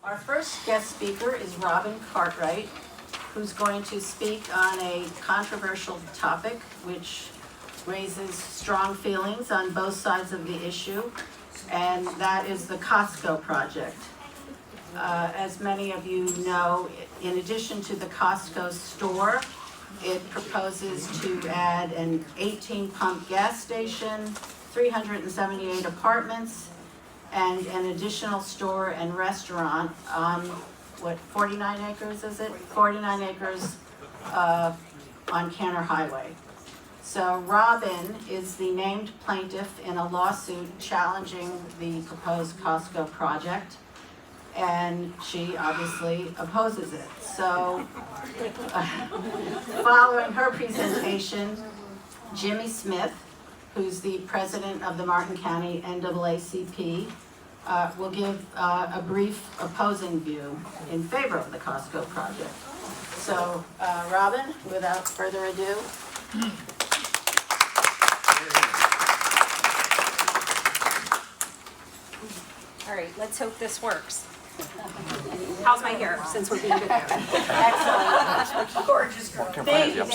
Our first guest speaker is Robin Cartwright, who's going to speak on a controversial topic which raises strong feelings on both sides of the issue, and that is the Costco project. As many of you know, in addition to the Costco store, it proposes to add an 18-pump gas station, 378 apartments, and an additional store and restaurant on, 49 acres is it? 49 acres on Canner Highway. So Robin is the named plaintiff in a lawsuit challenging the proposed Costco project, and she obviously opposes it. So following her presentation, Jimmy Smith, who's the president of the Martin County NAACP, will give a brief opposing view in favor of the Costco project. So, Robin, without further ado. All right, let's hope this works. How's my hair, since we're being videoed? Excellent. Gorgeous girl. Thank you.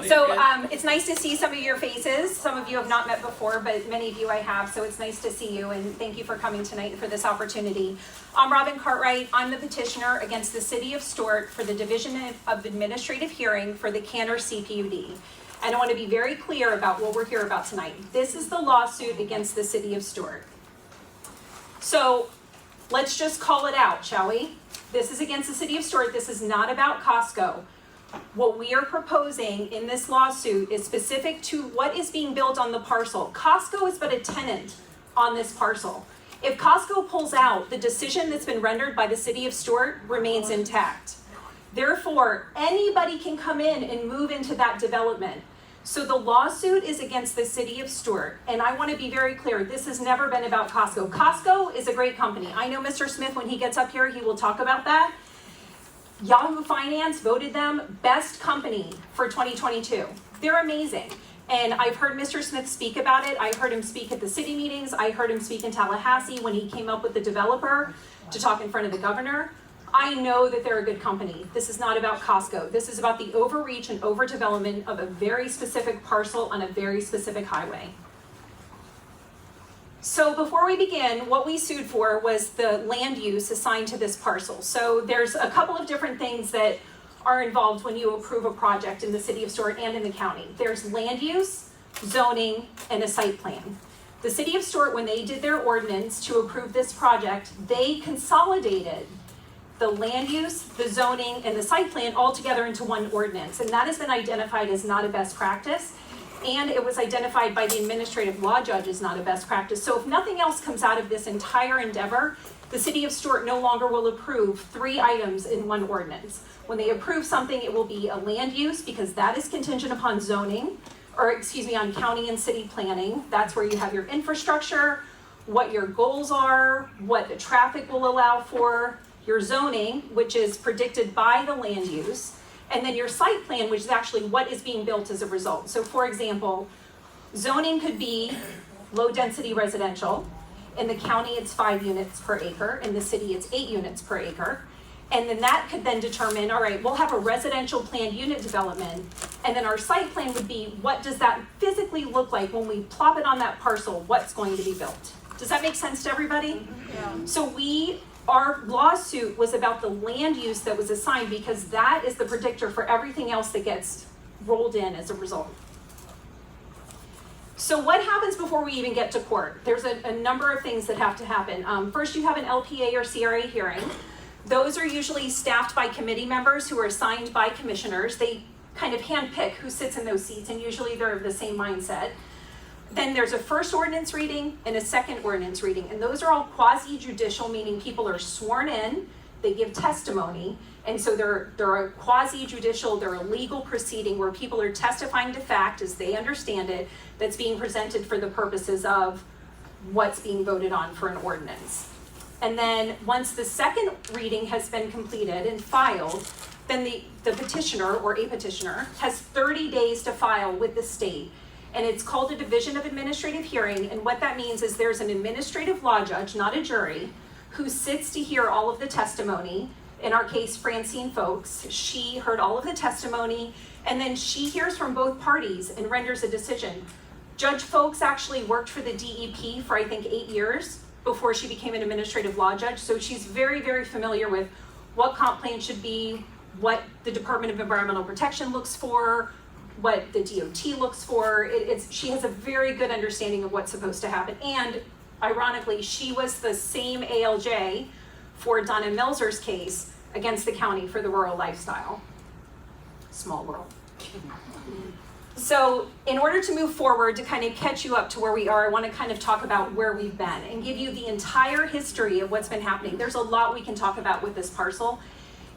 So it's nice to see some of your faces. Some of you have not met before, but many of you I have, so it's nice to see you, and thank you for coming tonight and for this opportunity. I'm Robin Cartwright. I'm the petitioner against the City of Stuart for the Division of Administrative Hearing for the Canner CPUD. And I want to be very clear about what we're here about tonight. This is the lawsuit against the City of Stuart. So let's just call it out, shall we? This is against the City of Stuart. This is not about Costco. What we are proposing in this lawsuit is specific to what is being built on the parcel. Costco is but a tenant on this parcel. If Costco pulls out, the decision that's been rendered by the City of Stuart remains intact. Therefore, anybody can come in and move into that development. So the lawsuit is against the City of Stuart, and I want to be very clear, this has never been about Costco. Costco is a great company. I know Mr. Smith, when he gets up here, he will talk about that. Yahoo Finance voted them best company for 2022. They're amazing. And I've heard Mr. Smith speak about it. I heard him speak at the city meetings. I heard him speak in Tallahassee when he came up with the developer to talk in front of the governor. I know that they're a good company. This is not about Costco. This is about the overreach and overdevelopment of a very specific parcel on a very specific highway. So before we begin, what we sued for was the land use assigned to this parcel. So there's a couple of different things that are involved when you approve a project in the City of Stuart and in the county. There's land use, zoning, and a site plan. The City of Stuart, when they did their ordinance to approve this project, they consolidated the land use, the zoning, and the site plan all together into one ordinance. And that has been identified as not a best practice. And it was identified by the administrative law judge as not a best practice. So if nothing else comes out of this entire endeavor, the City of Stuart no longer will approve 3 items in one ordinance. When they approve something, it will be a land use, because that is contingent upon zoning, or excuse me, on county and city planning. That's where you have your infrastructure, what your goals are, what the traffic will allow for, your zoning, which is predicted by the land use, and then your site plan, which is actually what is being built as a result. So for example, zoning could be low density residential. In the county, it's 5 units per acre. In the city, it's 8 units per acre. And then that could then determine, all right, we'll have a residential planned unit development, and then our site plan would be, what does that physically look like when we plop it on that parcel, what's going to be built? Does that make sense to everybody? Yeah. So our lawsuit was about the land use that was assigned, because that is the predictor for everything else that gets rolled in as a result. So what happens before we even get to court? There's a number of things that have to happen. First, you have an LPA or CRA hearing. Those are usually staffed by committee members who are assigned by commissioners. They kind of handpick who sits in those seats, and usually they're of the same mindset. Then there's a first ordinance reading and a second ordinance reading, and those are all quasi-judicial, meaning people are sworn in, they give testimony, and so they're a quasi-judicial, they're a legal proceeding where people are testifying to fact as they understand it, that's being presented for the purposes of what's being voted on for an ordinance. And then once the second reading has been completed and filed, then the petitioner or a petitioner has 30 days to file with the state. And it's called a Division of Administrative Hearing. And what that means is there's an administrative law judge, not a jury, who sits to hear all of the testimony. In our case, Francine Folks, she heard all of the testimony, and then she hears from both parties and renders a decision. Judge Folks actually worked for the DEP for I think 8 years before she became an administrative law judge, so she's very, very familiar with what comp plan should be, what the Department of Environmental Protection looks for, what the DOT looks for. She has a very good understanding of what's supposed to happen, and ironically, she was the same ALJ for Donna Melzer's case against the county for the rural lifestyle. Small world. So in order to move forward, to kind of catch you up to where we are, I want to kind of talk about where we've been and give you the entire history of what's been happening. There's a lot we can talk about with this parcel.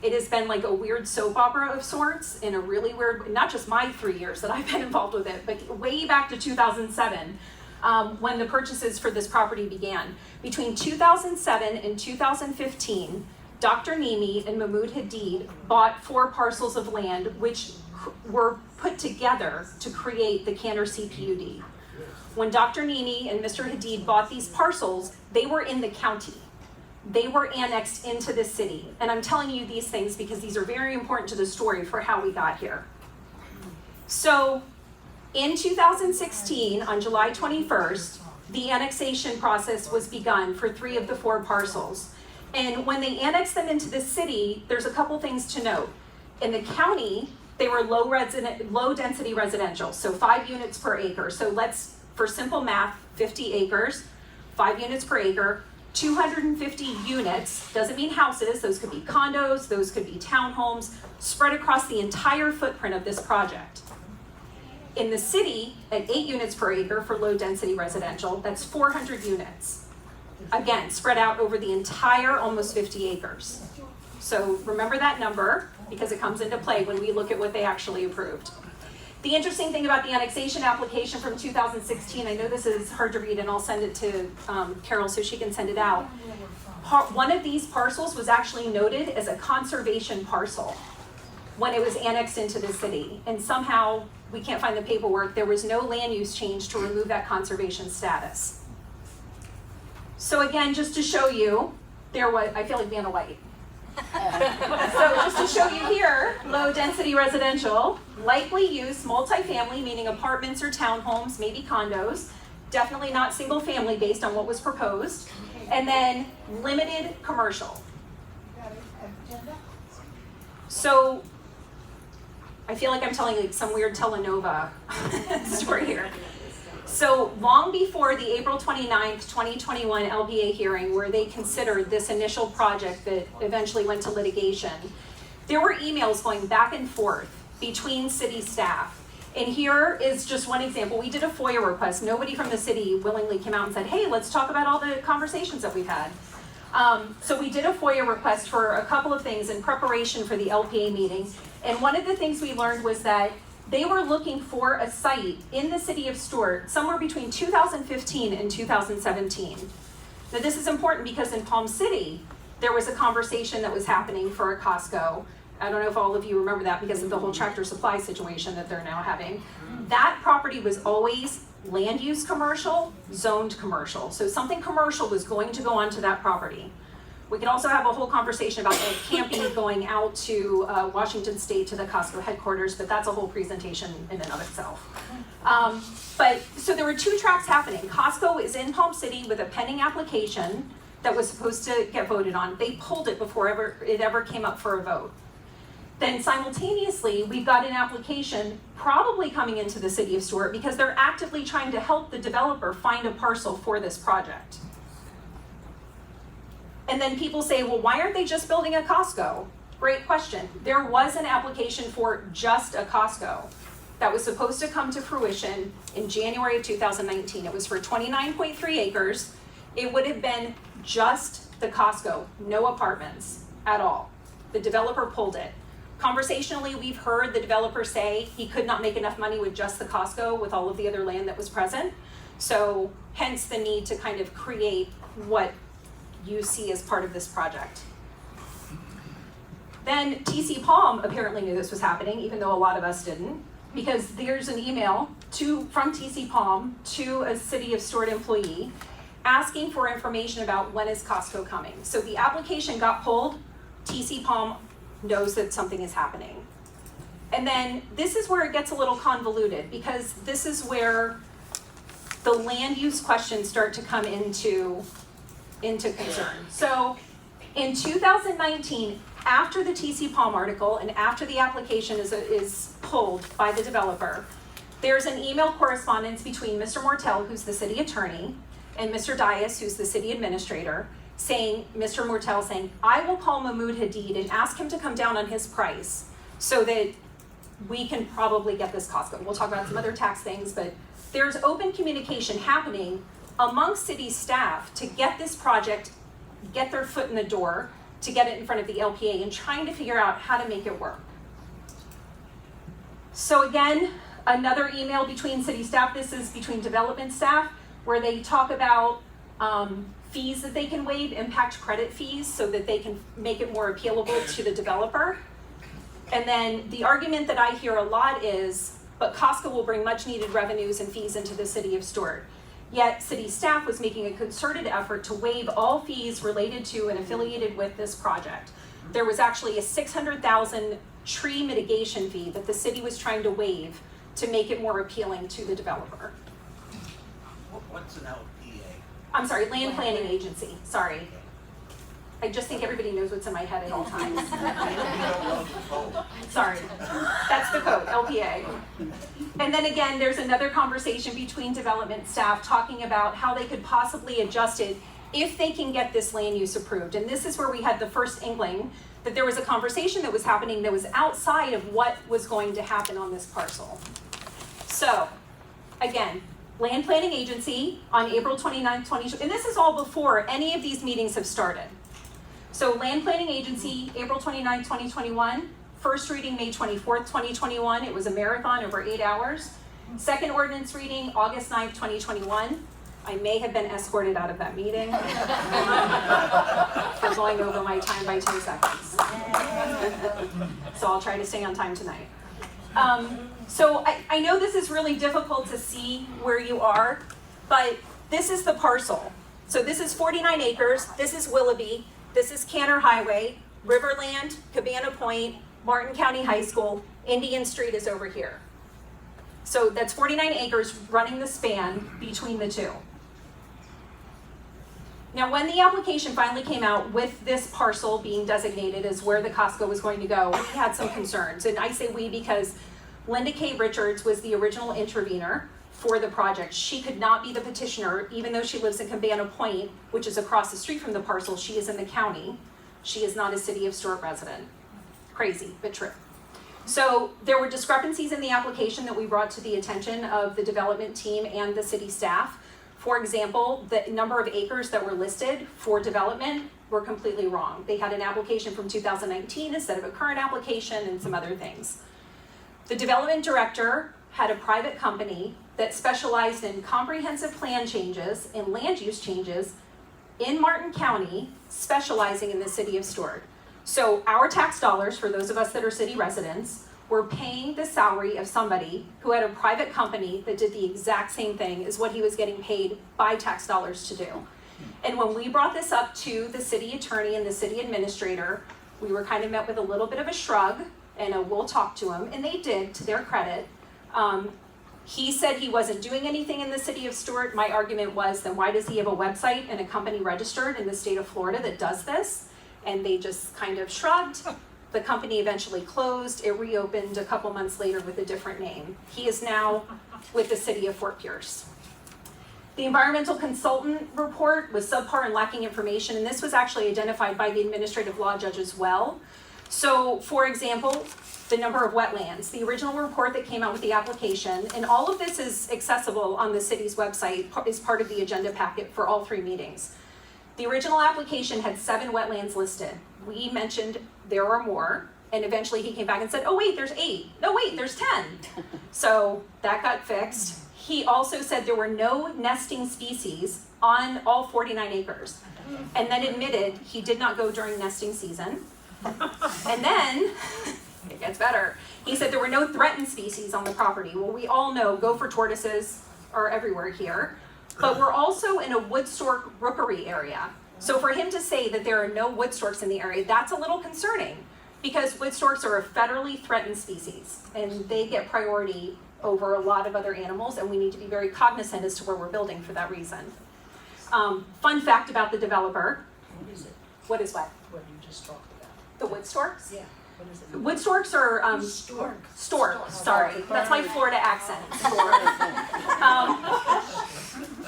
It has been like a weird soap opera of sorts in a really weird, not just my 3 years that I've been involved with it, but way back to 2007. When the purchases for this property began. Between 2007 and 2015, Dr. Nimi and Mahmoud Hadid bought 4 parcels of land which were put together to create the Cantor CPUD. When Dr. Nimi and Mr. Hadid bought these parcels, they were in the county. They were annexed into the city. And I'm telling you these things because these are very important to the story for how we got here. So, in 2016, on July 21st, the annexation process was begun for 3 of the 4 parcels. And when they annexed them into the city, there's a couple things to note. In the county, they were low density residential, so 5 units per acre. So let's, for simple math, 50 acres, 5 units per acre, 250 units, doesn't mean houses, those could be condos, those could be townhomes, spread across the entire footprint of this project. In the city, at 8 units per acre for low density residential, that's 400 units. Again, spread out over the entire almost 50 acres. So remember that number because it comes into play when we look at what they actually approved. The interesting thing about the annexation application from 2016, I know this is hard to read and I'll send it to Carol so she can send it out. One of these parcels was actually noted as a conservation parcel when it was annexed into the city. And somehow, we can't find the paperwork, there was no land use change to remove that conservation status. So again, just to show you, I feel like Vanna White. So just to show you here, low density residential, likely use multifamily, meaning apartments or townhomes, maybe condos, definitely not single family based on what was proposed, and then limited commercial. So I feel like I'm telling like some weird telenova story here. So long before the April 29th, 2021 LPA hearing where they considered this initial project that eventually went to litigation, there were emails going back and forth between city staff. And here is just one example. We did a FOIA request. Nobody from the city willingly came out and said, hey, let's talk about all the conversations that we've had. So we did a FOIA request for a couple of things in preparation for the LPA meeting. And one of the things we learned was that they were looking for a site in the city of Stuart somewhere between 2015 and 2017. Now this is important because in Palm City, there was a conversation that was happening for a Costco. I don't know if all of you remember that because of the whole Tractor Supply situation that they're now having. That property was always land use commercial, zoned commercial. So something commercial was going to go onto that property. We could also have a whole conversation about the camping going out to Washington State to the Costco headquarters, but that's a whole presentation in and of itself. So there were 2 tracks happening. Costco is in Palm City with a pending application that was supposed to get voted on. They pulled it before it ever came up for a vote. Then simultaneously, we've got an application probably coming into the city of Stuart because they're actively trying to help the developer find a parcel for this project. And then people say, well, why aren't they just building a Costco? Great question. There was an application for just a Costco that was supposed to come to fruition in January of 2019. It was for 29.3 acres. It would have been just the Costco, no apartments at all. The developer pulled it. Conversationally, we've heard the developer say he could not make enough money with just the Costco with all of the other land that was present. So hence the need to kind of create what you see as part of this project. Then TC Palm apparently knew this was happening, even though a lot of us didn't, because there's an email from TC Palm to a City of Stuart employee asking for information about when is Costco coming. So the application got pulled, TC Palm knows that something is happening. And then this is where it gets a little convoluted, because this is where the land use questions start to come into concern. So in 2019, after the TC Palm article and after the application is pulled by the developer, there's an email correspondence between Mr. Mortel, who's the city attorney, and Mr. Dias, who's the city administrator, saying, Mr. Mortel saying, I will call Mahmoud Hadid and ask him to come down on his price so that we can probably get this Costco. We'll talk about some other tax things, but there's open communication happening amongst city staff to get this project, get their foot in the door, to get it in front of the LPA and trying to figure out how to make it work. So again, another email between city staff, this is between development staff, where they talk about fees that they can waive, impact credit fees, so that they can make it more appealable to the developer. And then the argument that I hear a lot is, but Costco will bring much needed revenues and fees into the city of Stuart. Yet city staff was making a concerted effort to waive all fees related to and affiliated with this project. There was actually a $600,000 tree mitigation fee that the city was trying to waive to make it more appealing to the developer. What's an LPA? I'm sorry, Land Planning Agency, sorry. I just think everybody knows what's in my head at all times. You don't know the code. Sorry, that's the code, LPA. And then again, there's another conversation between development staff talking about how they could possibly adjust it if they can get this land use approved. And this is where we had the first inkling that there was a conversation that was happening that was outside of what was going to happen on this parcel. So, again, Land Planning Agency on April 29th, 2020, and this is all before any of these meetings have started. So Land Planning Agency, April 29th, 2021, first reading May 24th, 2021, it was a marathon over 8 hours. Second ordinance reading, August 9th, 2021. I may have been escorted out of that meeting for going over my time by 10 seconds. So I'll try to stay on time tonight. So I know this is really difficult to see where you are, but this is the parcel. So this is 49 acres, this is Willoughby, this is Canner Highway, Riverland, Cabana Point, Martin County High School, Indian Street is over here. So that's 49 acres running the span between the two. Now, when the application finally came out with this parcel being designated as where the Costco was going to go, we had some concerns. And I say we because Linda K. Richards was the original intervener for the project. She could not be the petitioner, even though she lives in Cabana Point, which is across the street from the parcel. She is in the county. She is not a City of Stuart resident. Crazy, but true. So there were discrepancies in the application that we brought to the attention of the development team and the city staff. For example, the number of acres that were listed for development were completely wrong. They had an application from 2019 instead of a current application and some other things. The development director had a private company that specialized in comprehensive plan changes and land use changes in Martin County, specializing in the city of Stuart. So our tax dollars, for those of us that are city residents, were paying the salary of somebody who had a private company that did the exact same thing as what he was getting paid by tax dollars to do. And when we brought this up to the city attorney and the city administrator, we were kind of met with a little bit of a shrug and a we'll talk to him, and they did, to their credit. He said he wasn't doing anything in the city of Stuart. My argument was, then why does he have a website and a company registered in the state of Florida that does this? And they just kind of shrugged. The company eventually closed. It reopened a couple months later with a different name. He is now with the city of Fort Pierce. The environmental consultant report was subpar and lacking information, and this was actually identified by the administrative law judge as well. So, for example, the number of wetlands, the original report that came out with the application, and all of this is accessible on the city's website, is part of the agenda packet for all 3 meetings. The original application had 7 wetlands listed. We mentioned there are more, and eventually he came back and said, oh wait, there's 8. No wait, there's 10. So that got fixed. He also said there were no nesting species on all 49 acres, and then admitted he did not go during nesting season. And then, it gets better, he said there were no threatened species on the property. Well, we all know gopher tortoises are everywhere here. but we're also in a wood stork rookery area. So for him to say that there are no wood storks in the area, that's a little concerning, because wood storks are a federally threatened species, and they get priority over a lot of other animals, and we need to be very cognizant as to where we're building for that reason. Fun fact about the developer. What is it? What is what? What you just talked about? The wood storks? Yeah, what is it? Wood storks are, stork, sorry, that's my Florida accent, stork.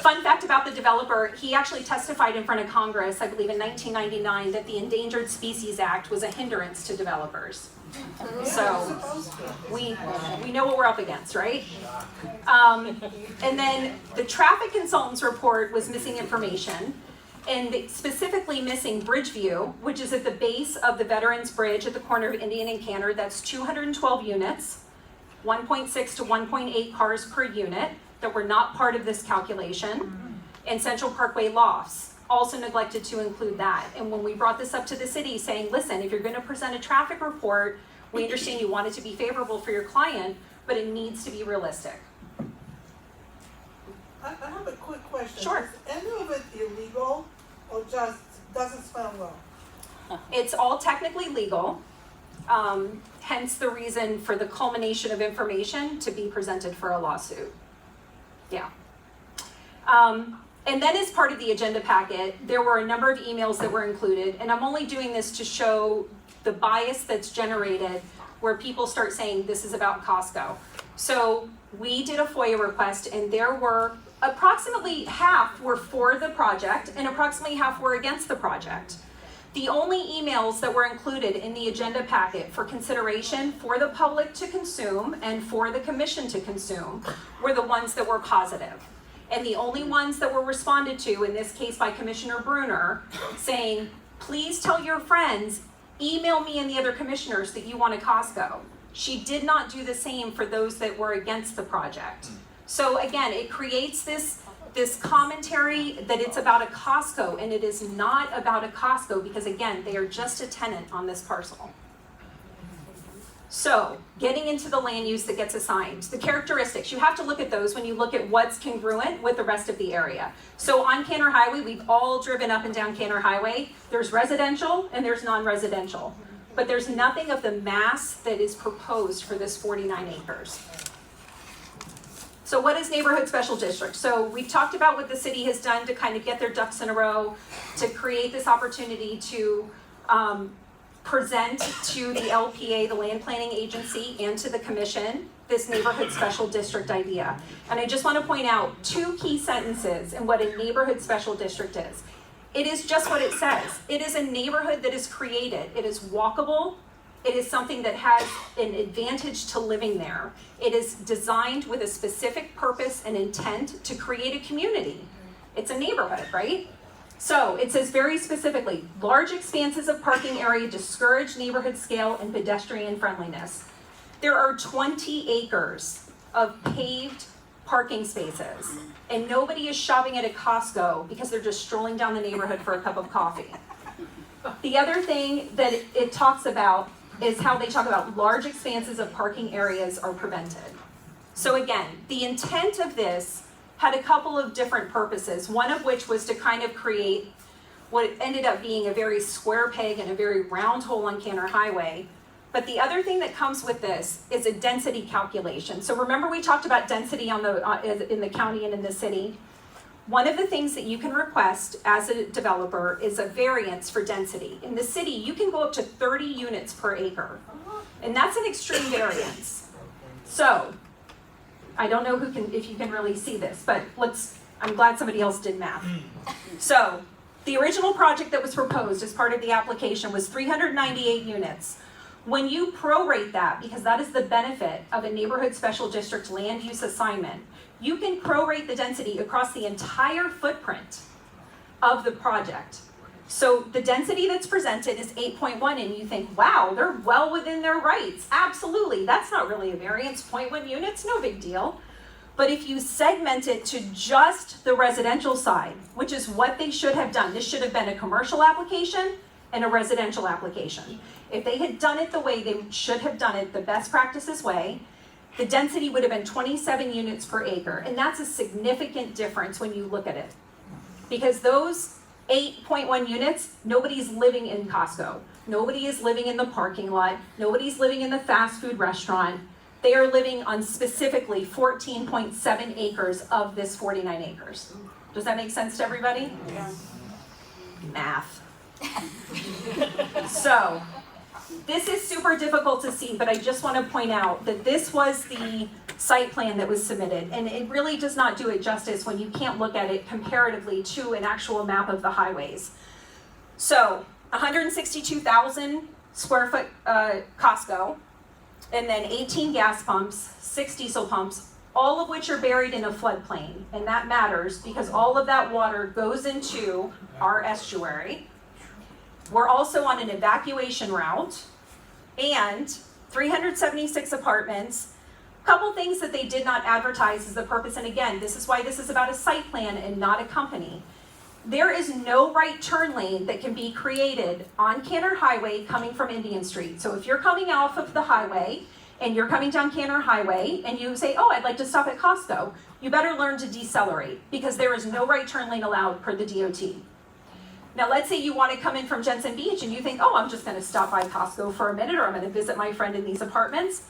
Fun fact about the developer, he actually testified in front of Congress, I believe in 1999, that the Endangered Species Act was a hindrance to developers. So, we know what we're up against, right? And then the traffic consultant's report was missing information, and specifically missing bridge view, which is at the base of the Veterans Bridge at the corner of Indian and Cantor. That's 212 units, 1.6 to 1.8 cars per unit that were not part of this calculation. And Central Parkway lofts also neglected to include that. And when we brought this up to the city saying, listen, if you're going to present a traffic report, we understand you want it to be favorable for your client, but it needs to be realistic. I have a quick question. Sure. Is any of it illegal or just doesn't smell well? It's all technically legal, hence the reason for the culmination of information to be presented for a lawsuit. Yeah. And then as part of the agenda packet, there were a number of emails that were included, and I'm only doing this to show the bias that's generated where people start saying this is about Costco. So we did a FOIA request, and there were approximately half were for the project and approximately half were against the project. The only emails that were included in the agenda packet for consideration for the public to consume and for the commission to consume were the ones that were positive. And the only ones that were responded to, in this case by Commissioner Bruner, saying, please tell your friends, email me and the other commissioners that you want a Costco. She did not do the same for those that were against the project. So again, it creates this commentary that it's about a Costco, and it is not about a Costco because again, they are just a tenant on this parcel. So, getting into the land use that gets assigned, the characteristics, you have to look at those when you look at what's congruent with the rest of the area. So on Cantor Highway, we've all driven up and down Cantor Highway. There's residential and there's non-residential, but there's nothing of the mass that is proposed for this 49 acres. So what is neighborhood special district? So we've talked about what the city has done to kind of get their ducks in a row, to create this opportunity to present to the LPA, the Land Planning Agency, and to the Commission, this neighborhood special district idea. And I just want to point out two key sentences in what a neighborhood special district is. It is just what it says. It is a neighborhood that is created. It is walkable. It is something that has an advantage to living there. It is designed with a specific purpose and intent to create a community. It's a neighborhood, right? So it says very specifically, large expanses of parking area discourage neighborhood scale and pedestrian friendliness. There are 20 acres of paved parking spaces, and nobody is shopping at a Costco because they're just strolling down the neighborhood for a cup of coffee. The other thing that it talks about is how they talk about large expanses of parking areas are prevented. So again, the intent of this had a couple of different purposes, one of which was to kind of create what ended up being a very square peg and a very round hole on Cantor Highway. But the other thing that comes with this is a density calculation. So remember we talked about density on in the county and in the city? One of the things that you can request as a developer is a variance for density. In the city, you can go up to 30 units per acre, and that's an extreme variance. So, I don't know if you can really see this, but I'm glad somebody else did math. So, the original project that was proposed as part of the application was 398 units. When you prorate that, because that is the benefit of a neighborhood special district land use assignment, you can prorate the density across the entire footprint of the project. So the density that's presented is 8.1, and you think, wow, they're well within their rights. Absolutely, that's not really a variance, 0.1 units, no big deal. But if you segment it to just the residential side, which is what they should have done, this should have been a commercial application and a residential application. If they had done it the way they should have done it, the best practices way, the density would have been 27 units per acre. And that's a significant difference when you look at it. Because those 8.1 units, nobody's living in Costco. Nobody is living in the parking lot. Nobody's living in the fast food restaurant. They are living on specifically 14.7 acres of this 49 acres. Does that make sense to everybody? Yeah. Math. So, this is super difficult to see, but I just want to point out that this was the site plan that was submitted, and it really does not do it justice when you can't look at it comparatively to an actual map of the highways. So, 162,000 square foot Costco, and then 18 gas pumps, 6 diesel pumps, all of which are buried in a floodplain, and that matters because all of that water goes into our estuary. We're also on an evacuation route, and 376 apartments. A couple things that they did not advertise as the purpose, and again, this is why this is about a site plan and not a company. There is no right turn lane that can be created on Canner Highway coming from Indian Street. So if you're coming off of the highway, and you're coming down Canner Highway, and you say, oh, I'd like to stop at Costco, you better learn to decelerate, because there is no right turn lane allowed per the DOT. Now, let's say you want to come in from Jensen Beach, and you think, oh, I'm just going to stop by Costco for a minute, or I'm going to visit my friend in these apartments.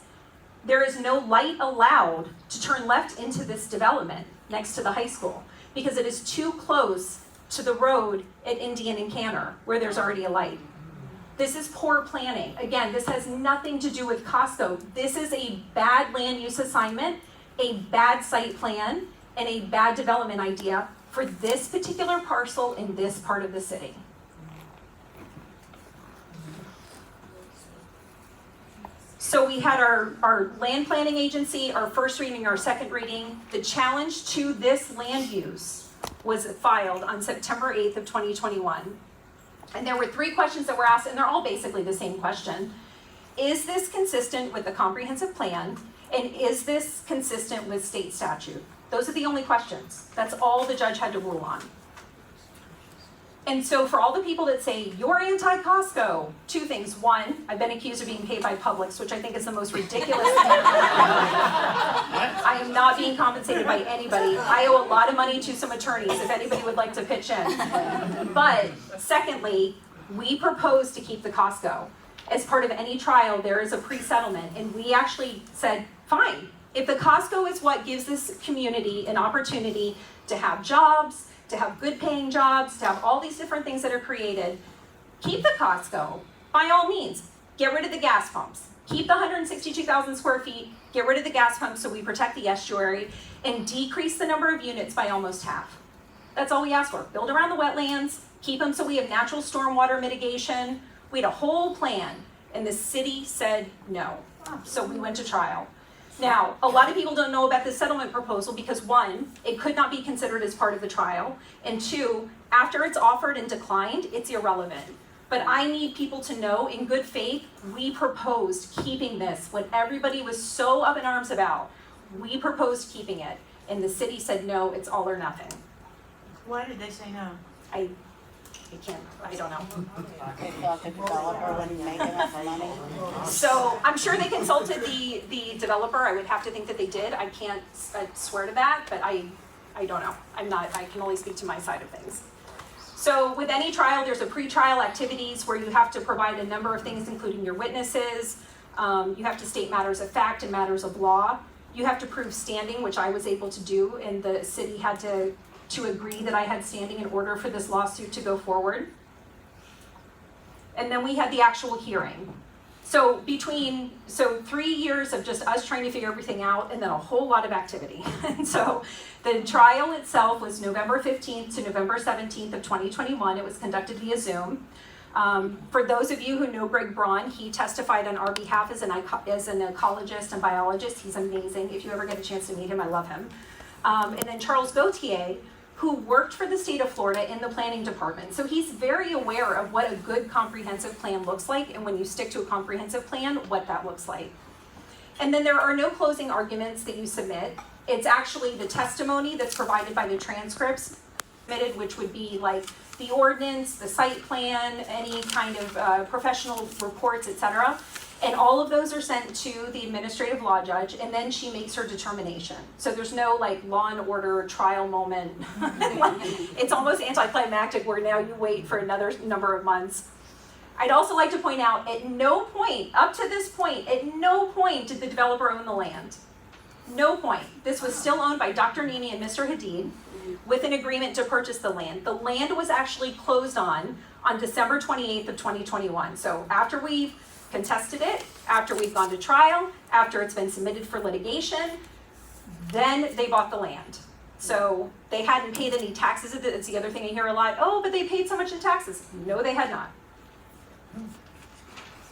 There is no light allowed to turn left into this development next to the high school, because it is too close to the road at Indian and Canner, where there's already a light. This is poor planning. Again, this has nothing to do with Costco. This is a bad land use assignment, a bad site plan, and a bad development idea for this particular parcel in this part of the city. So we had our land planning agency, our first reading, our second reading. The challenge to this land use was filed on September 8th of 2021. And there were 3 questions that were asked, and they're all basically the same question. Is this consistent with the comprehensive plan? And is this consistent with state statute? Those are the only questions. That's all the judge had to rule on. And so for all the people that say, you're anti-Costco, 2 things. 1, I've been accused of being paid by Publix, which I think is the most ridiculous thing. I am not being compensated by anybody. I owe a lot of money to some attorneys, if anybody would like to pitch in. But secondly, we propose to keep the Costco. As part of any trial, there is a pre-settlement, and we actually said, fine. If the Costco is what gives this community an opportunity to have jobs, to have good paying jobs, to have all these different things that are created, keep the Costco, by all means. Get rid of the gas pumps. Keep the 162,000 square feet, get rid of the gas pumps so we protect the estuary, and decrease the number of units by almost half. That's all we asked for. Build around the wetlands, keep them so we have natural stormwater mitigation. We had a whole plan, and the city said no. So we went to trial. Now, a lot of people don't know about the settlement proposal because 1, it could not be considered as part of the trial, and 2, after it's offered and declined, it's irrelevant. But I need people to know, in good faith, we proposed keeping this when everybody was so up in arms about. We proposed keeping it, and the city said no, it's all or nothing. Why did they say no? I don't know. They thought the developer wouldn't make enough money. So I'm sure they consulted the developer. I would have to think that they did. I can't swear to that, but I don't know. I can only speak to my side of things. So with any trial, there's a pre-trial activities where you have to provide a number of things, including your witnesses. You have to state matters of fact and matters of law. You have to prove standing, which I was able to do, and the city had to agree that I had standing in order for this lawsuit to go forward. And then we had the actual hearing. So 3 years of just us trying to figure everything out, and then a whole lot of activity. And so the trial itself was November 15th to November 17th of 2021. It was conducted via Zoom. For those of you who know Greg Braun, he testified on our behalf as an ecologist and biologist. He's amazing. If you ever get a chance to meet him, I love him. And then Charles Gauthier, who worked for the state of Florida in the planning department. So he's very aware of what a good comprehensive plan looks like, and when you stick to a comprehensive plan, what that looks like. And then there are no closing arguments that you submit. It's actually the testimony that's provided by the transcripts. submitted, which would be like the ordinance, the site plan, any kind of professional reports, etc. And all of those are sent to the administrative law judge, and then she makes her determination. So there's no like Law and Order trial moment. It's almost anticlimactic where now you wait for another number of months. I'd also like to point out, at no point, up to this point, at no point did the developer own the land. No point. This was still owned by Dr. Nini and Mr. Hadid with an agreement to purchase the land. The land was actually closed on December 28th of 2021. So after we contested it, after we've gone to trial, after it's been submitted for litigation, then they bought the land. So they hadn't paid any taxes. It's the other thing I hear a lot. Oh, but they paid so much in taxes. No, they had not.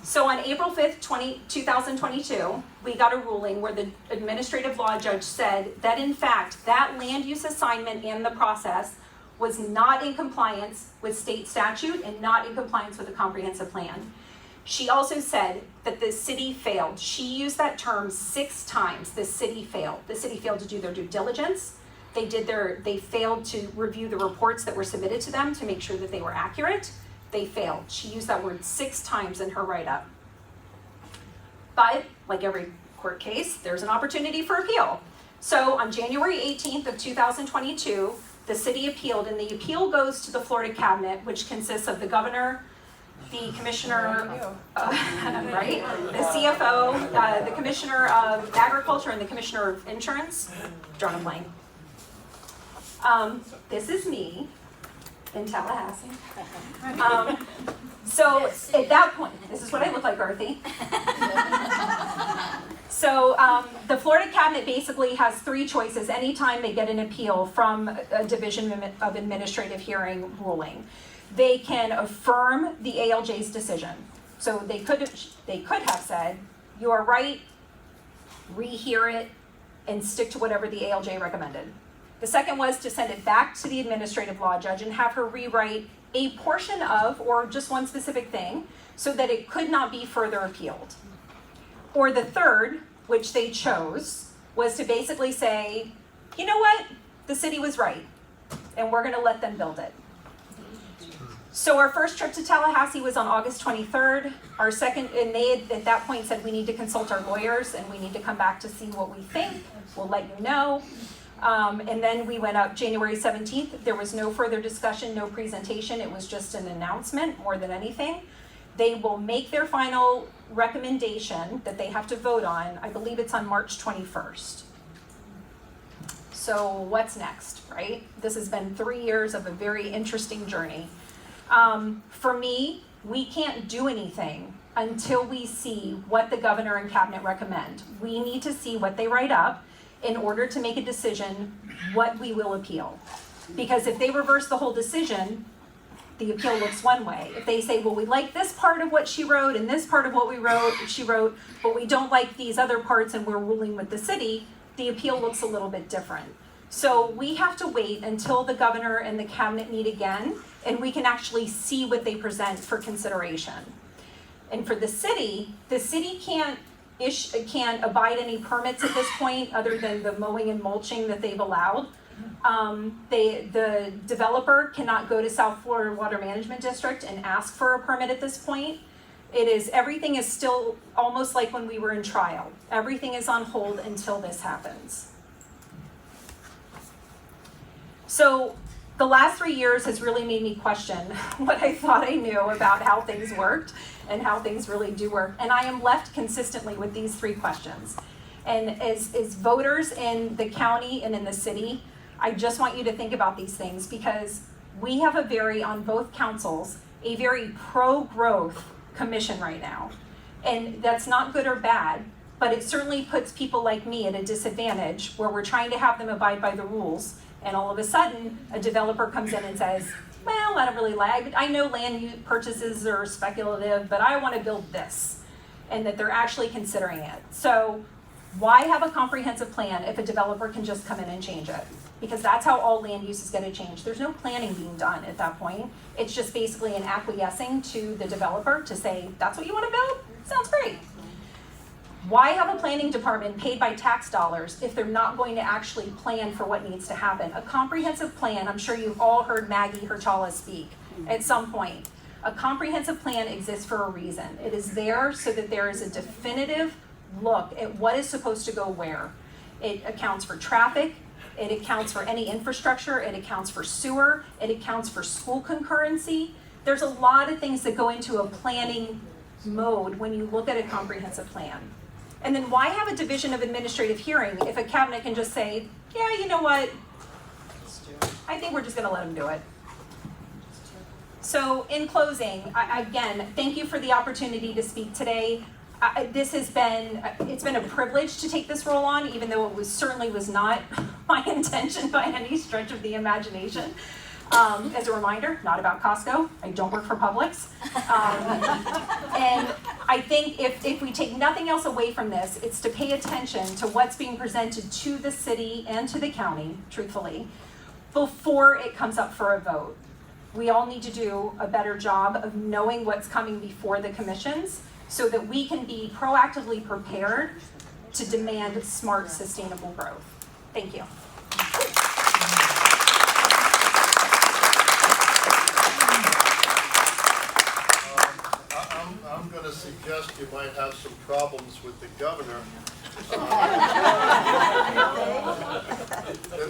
So on April 5th, 2022, we got a ruling where the administrative law judge said that in fact, that land use assignment and the process was not in compliance with state statute and not in compliance with the comprehensive plan. She also said that the city failed. She used that term 6 times, the city failed. The city failed to do their due diligence. They failed to review the reports that were submitted to them to make sure that they were accurate. They failed. She used that word 6 times in her write-up. But, like every court case, there's an opportunity for appeal. So on January 18th of 2022, the city appealed, and the appeal goes to the Florida Cabinet, which consists of the governor, the commissioner, right? The CFO, the commissioner of agriculture, and the commissioner of insurance. Drawing a blank. This is me in Tallahassee. So at that point, this is what I look like, Earthy. So the Florida Cabinet basically has 3 choices anytime they get an appeal from a Division of Administrative Hearing ruling. They can affirm the ALJ's decision. So they could have said, you are right, rehear it, and stick to whatever the ALJ recommended. The second was to send it back to the administrative law judge and have her rewrite a portion of, or just one specific thing, so that it could not be further appealed. Or the third, which they chose, was to basically say, you know what, the city was right, and we're gonna let them build it. So our first trip to Tallahassee was on August 23rd. Our second, and they had at that point said we need to consult our lawyers and we need to come back to see what we think. We'll let you know. And then we went up January 17th. There was no further discussion, no presentation. It was just an announcement more than anything. They will make their final recommendation that they have to vote on. I believe it's on March 21st. So what's next, right? This has been 3 years of a very interesting journey. For me, we can't do anything until we see what the governor and cabinet recommend. We need to see what they write up in order to make a decision what we will appeal. Because if they reverse the whole decision, the appeal looks one way. If they say, well, we like this part of what she wrote and this part of what she wrote, but we don't like these other parts and we're ruling with the city, the appeal looks a little bit different. So we have to wait until the governor and the cabinet meet again, and we can actually see what they present for consideration. And for the city can't abide any permits at this point other than the mowing and mulching that they've allowed. The developer cannot go to South Florida Water Management District and ask for a permit at this point. Everything is still almost like when we were in trial. Everything is on hold until this happens. So the last 3 years has really made me question what I thought I knew about how things worked and how things really do work. And I am left consistently with these 3 questions. And as voters in the county and in the city, I just want you to think about these things because we have on both councils, a very pro-growth commission right now. And that's not good or bad, but it certainly puts people like me at a disadvantage where we're trying to have them abide by the rules. And all of a sudden, a developer comes in and says, well, I don't really like, I know land purchases are speculative, but I want to build this. And that they're actually considering it. So why have a comprehensive plan if a developer can just come in and change it? Because that's how all land use is going to change. There's no planning being done at that point. It's just basically an acquiescing to the developer to say, that's what you want to build? Sounds great. Why have a planning department paid by tax dollars if they're not going to actually plan for what needs to happen? A comprehensive plan, I'm sure you've all heard Maggie Herchala speak at some point. A comprehensive plan exists for a reason. It is there so that there is a definitive look at what is supposed to go where. It accounts for traffic, it accounts for any infrastructure, it accounts for sewer, it accounts for school concurrency. There's a lot of things that go into a planning mode when you look at a comprehensive plan. And then why have a division of administrative hearing if a cabinet can just say, yeah, you know what? I think we're just gonna let them do it. So in closing, again, thank you for the opportunity to speak today. It's been a privilege to take this role on, even though it certainly was not my intention by any stretch of the imagination. As a reminder, not about Costco. I don't work for Publix. And I think if we take nothing else away from this, it's to pay attention to what's being presented to the city and to the county, truthfully, before it comes up for a vote. We all need to do a better job of knowing what's coming before the commissions so that we can be proactively prepared to demand smart, sustainable growth. Thank you. I'm going to suggest you might have some problems with the governor.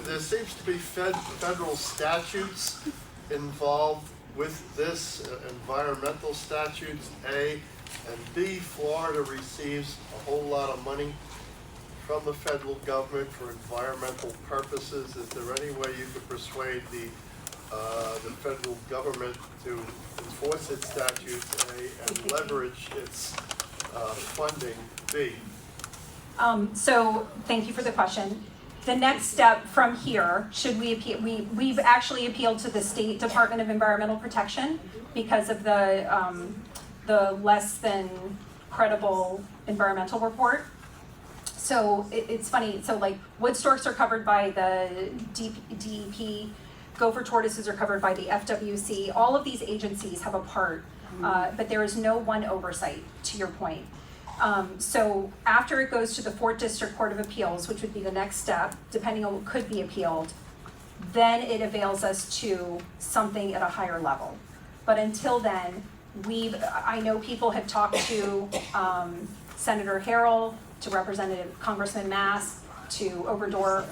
There seems to be federal statutes involved with this, environmental statutes, A, and B, Florida receives a whole lot of money from the federal government for environmental purposes. Is there any way you could persuade the federal government to enforce its statutes, A, and leverage its funding, B? So thank you for the question. The next step from here, should we appeal, we've actually appealed to the State Department of Environmental Protection because of the less than credible environmental report. So it's funny, so like wood storks are covered by the DEP, gopher tortoises are covered by the FWC. All of these agencies have a part, but there is no one oversight, to your point. So after it goes to the 4th District Court of Appeals, which would be the next step, depending on what could be appealed, then it avails us to something at a higher level. But until then, I know people have talked to Senator Harrell, to Representative Congressman Mass, to Obrador.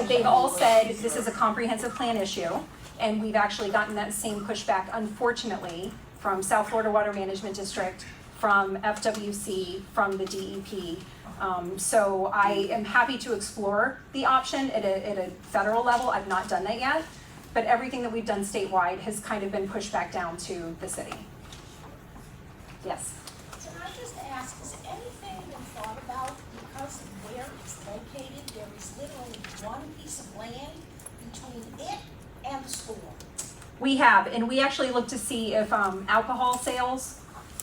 They've all said this is a comprehensive plan issue, and we've actually gotten that same pushback, unfortunately, from South Florida Water Management District, from FWC, from the DEP. So I am happy to explore the option at a federal level. I've not done that yet, but everything that we've done statewide has kind of been pushed back down to the city. Yes? Can I just ask, has anything been thought about, because of where it's located, there is literally one piece of land between it and the school? We have, and we actually looked to see if alcohol sales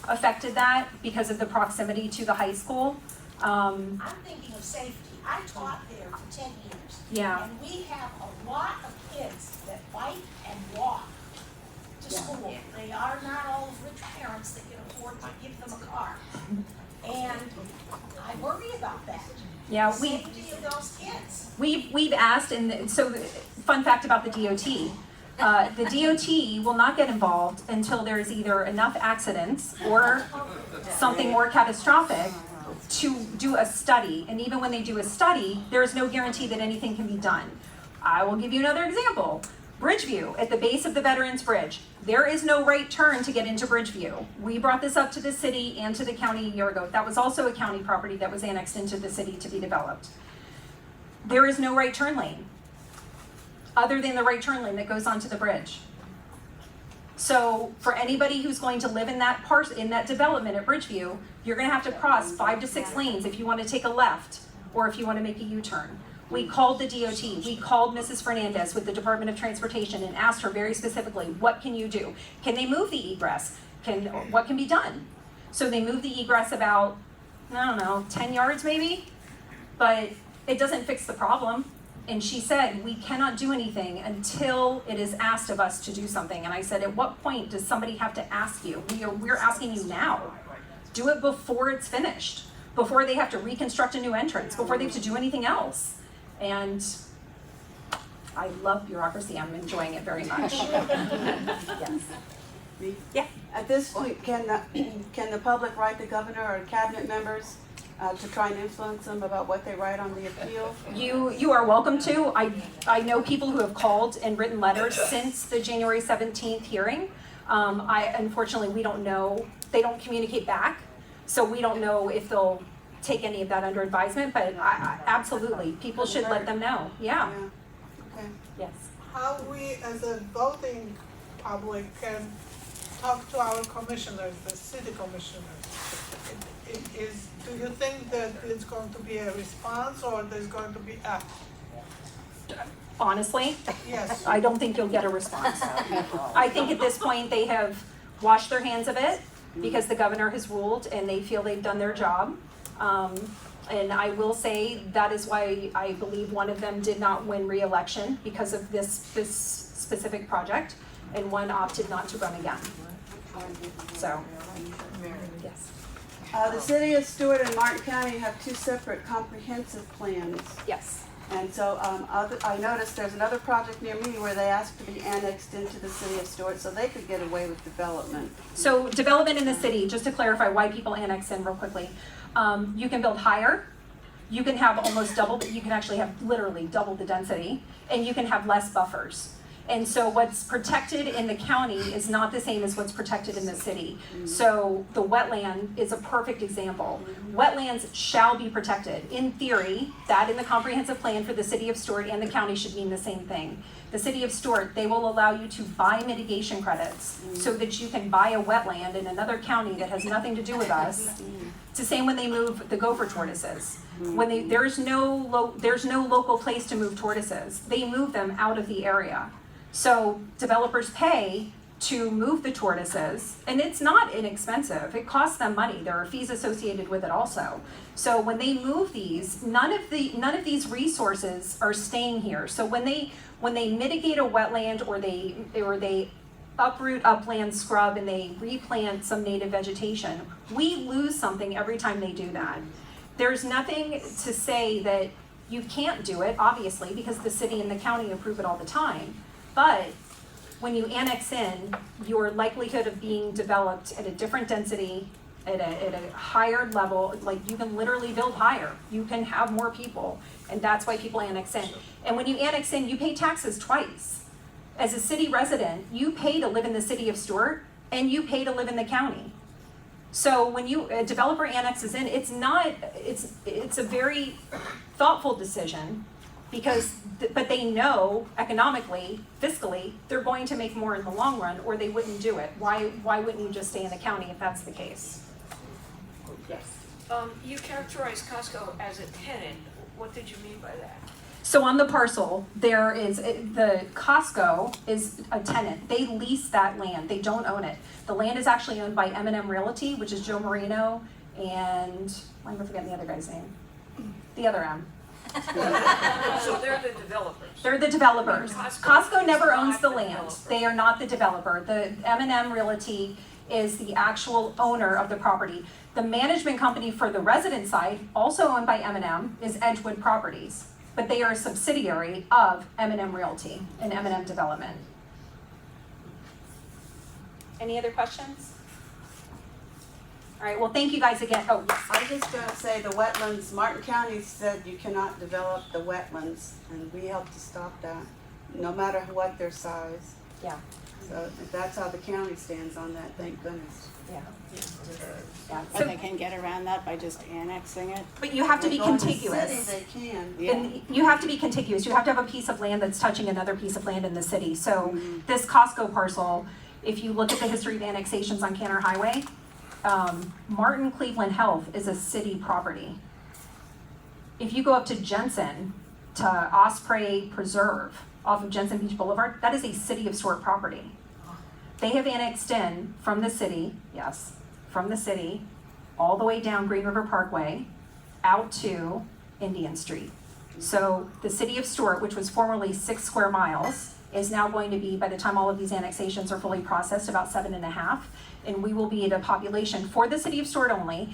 affected that because of the proximity to the high school. I'm thinking of safety. I taught there for 10 years. Yeah. And we have a lot of kids that bike and walk to school. They are not all of rich parents that can afford to give them a car. And I worry about that. Yeah, Safety of those kids. we've asked, and so fun fact about the DOT. The DOT will not get involved until there's either enough accidents or something more catastrophic to do a study. And even when they do a study, there is no guarantee that anything can be done. I will give you another example. Bridgeview, at the base of the Veterans Bridge, there is no right turn to get into Bridgeview. We brought this up to the city and to the county a year ago. That was also a county property that was annexed into the city to be developed. There is no right turn lane, other than the right turn lane that goes onto the bridge. So for anybody who's going to live in that development at Bridgeview, you're gonna have to cross 5 to 6 lanes if you want to take a left or if you want to make a U-turn. We called the DOT, we called Mrs. Fernandez with the Department of Transportation and asked her very specifically, what can you do? Can they move the egress? What can be done? So they moved the egress about, I don't know, 10 yards maybe, but it doesn't fix the problem. And she said, we cannot do anything until it is asked of us to do something. And I said, at what point does somebody have to ask you? We're asking you now. Do it before it's finished. before they have to reconstruct a new entrance, before they have to do anything else. And I love bureaucracy, I'm enjoying it very much. Yes. Yeah. At this point, can the public write the governor or cabinet members to try and influence them about what they write on the appeal? You are welcome to. I know people who have called and written letters since the January 17th hearing. Unfortunately, we don't know, they don't communicate back, so we don't know if they'll take any of that under advisement, but absolutely, people should let them know, yeah. Okay. Yes. How we as a voting public can talk to our commissioners, the city commissioners? Do you think that it's going to be a response or there's going to be a, Honestly, yes? I don't think you'll get a response. I think at this point, they have washed their hands of it because the governor has ruled and they feel they've done their job. And I will say that is why I believe one of them did not win re-election because of this specific project, and one opted not to run again. So, yes. The city of Stuart and Martin County have two separate comprehensive plans. Yes. And so I noticed there's another project near me where they asked to be annexed into the city of Stuart so they could get away with development. So development in the city, just to clarify why people annex in real quickly. You can build higher, you can have almost double, you can actually have literally double the density, and you can have less buffers. And so what's protected in the county is not the same as what's protected in the city. So the wetland is a perfect example. Wetlands shall be protected. In theory, that in the comprehensive plan for the city of Stuart and the county should mean the same thing. The city of Stuart, they will allow you to buy mitigation credits so that you can buy a wetland in another county that has nothing to do with us. It's the same when they move the gopher tortoises. When there's no local place to move tortoises. They move them out of the area. So developers pay to move the tortoises, and it's not inexpensive. It costs them money. There are fees associated with it also. So when they move these, none of these resources are staying here. So when they mitigate a wetland or they uproot upland scrub and they replant some native vegetation, we lose something every time they do that. There's nothing to say that you can't do it, obviously, because the city and the county approve it all the time. But when you annex in, your likelihood of being developed at a different density, at a higher level, like you can literally build higher. You can have more people, and that's why people annex in. And when you annex in, you pay taxes twice. As a city resident, you pay to live in the city of Stuart, and you pay to live in the county. So when a developer annexes in, it's a very thoughtful decision. But they know economically, fiscally, they're going to make more in the long run, or they wouldn't do it. Why wouldn't you just stay in the county if that's the case? Yes. You characterize Costco as a tenant. What did you mean by that? So on the parcel, the Costco is a tenant. They lease that land. They don't own it. The land is actually owned by M&M Realty, which is Joe Marino, and I'm forgetting the other guy's name. The other M. So they're the developers. They're the developers. Costco Costco never is owns not the the land. developer. They are not the developer. The M&M Realty is the actual owner of the property. The management company for the resident side, also owned by M&M, is Edgewood Properties. But they are a subsidiary of M&M Realty and M&M Development. Any other questions? All right, well, thank you guys again. Oh, yes. I was just going to say the wetlands, Martin County said you cannot develop the wetlands, and we helped to stop that, no matter what their size. Yeah. So that's how the county stands on that, thank goodness. Yeah. But they can get around that by just annexing it? But you have to be They go in the contiguous. city, they can. And you have to be contiguous. You have to have a piece of land that's touching another piece of land in the city. So this Costco parcel, if you look at the history of annexations on Canner Highway, Martin Cleveland Health is a city property. If you go up to Jensen, to Osprey Preserve off of Jensen Beach Boulevard, that is a city of Stuart property. They have annexed in from the city, yes, from the city, all the way down Green River Parkway, out to Indian Street. So the city of Stuart, which was formerly 6 square miles, is now going to be, by the time all of these annexations are fully processed, about 7.5. And we will be at a population for the city of Stuart only,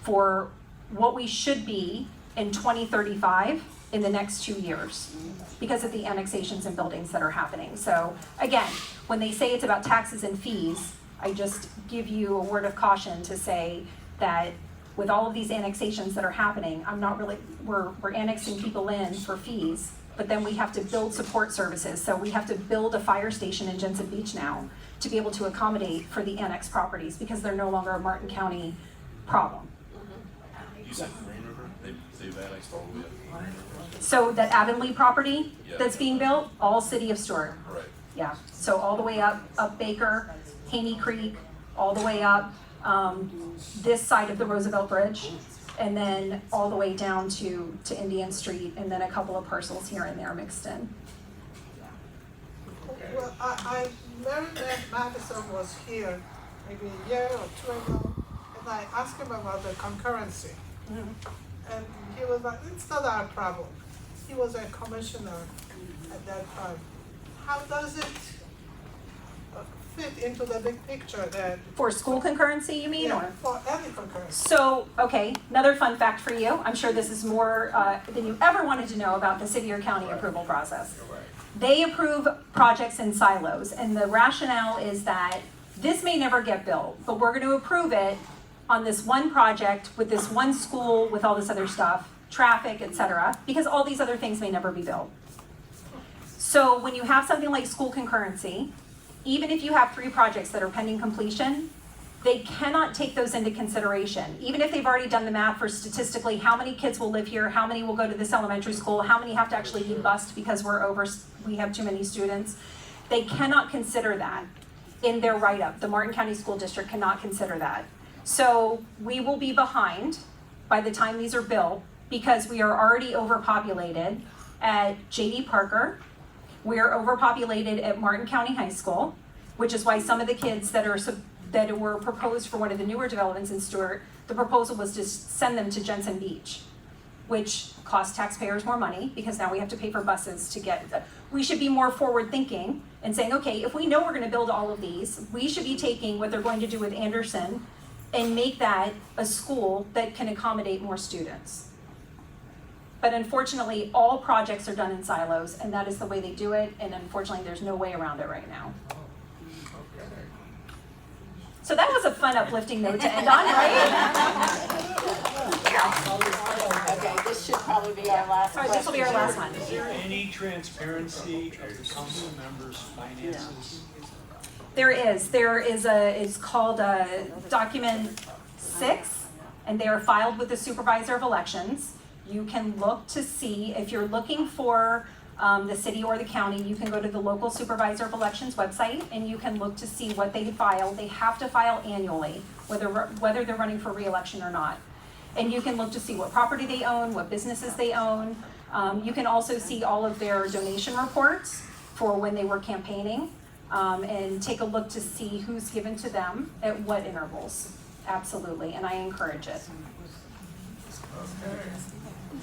for what we should be in 2035 in the next 2 years because of the annexations and buildings that are happening. So again, when they say it's about taxes and fees, I just give you a word of caution to say that with all of these annexations that are happening, we're annexing people in for fees, but then we have to build support services. So we have to build a fire station in Jensen Beach now to be able to accommodate for the annexed properties because they're no longer a Martin County problem. You said Green River, they've annexed all the way up. So that Avonlea property Yeah. that's being built, all city of Stuart. Right. Yeah, so all the way up Baker, Haney Creek, all the way up this side of the Roosevelt Bridge, and then all the way down to Indian Street, and then a couple of parcels here and there mixed in. Well, Mary Madison was here maybe a year or two ago, and I asked him about the concurrency. And he was like, it's not our problem. He was a commissioner at that time. How does it fit into the big picture that? For school concurrency, you mean, Yeah, or? for any concurrency. So, okay, another fun fact for you. I'm sure this is more than you ever wanted to know about the city or county approval process. They approve projects in silos, and the rationale is that this may never get built, but we're going to approve it on this one project with this one school with all this other stuff, traffic, etc., because all these other things may never be built. So when you have something like school concurrency, even if you have 3 projects that are pending completion, they cannot take those into consideration. Even if they've already done the math for statistically how many kids will live here, how many will go to this elementary school, how many have to actually be bused because we have too many students, they cannot consider that in their write-up. The Martin County School District cannot consider that. So we will be behind by the time these are built because we are already overpopulated at J.D. Parker. We are overpopulated at Martin County High School, which is why some of the kids that were proposed for one of the newer developments in Stuart, the proposal was to send them to Jensen Beach, which costs taxpayers more money because now we have to pay for buses to get. We should be more forward thinking and saying, okay, if we know we're going to build all of these, we should be taking what they're going to do with Anderson and make that a school that can accommodate more students. But unfortunately, all projects are done in silos, and that is the way they do it, and unfortunately, there's no way around it right now. So that was a fun, uplifting note to end on, right? Okay, this should probably be our last All right, this will be our last one. Is there any transparency of the council members' finances? There is it's called document 6, and they are filed with the supervisor of elections. You can look to see, if you're looking for the city or the county, you can go to the local supervisor of elections website and you can look to see what they file. They have to file annually, whether they're running for re-election or not. And you can look to see what property they own, what businesses they own. You can also see all of their donation reports for when they were campaigning. And take a look to see who's given to them at what intervals. Absolutely, and I encourage it.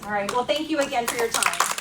All right, well, thank you again for your time.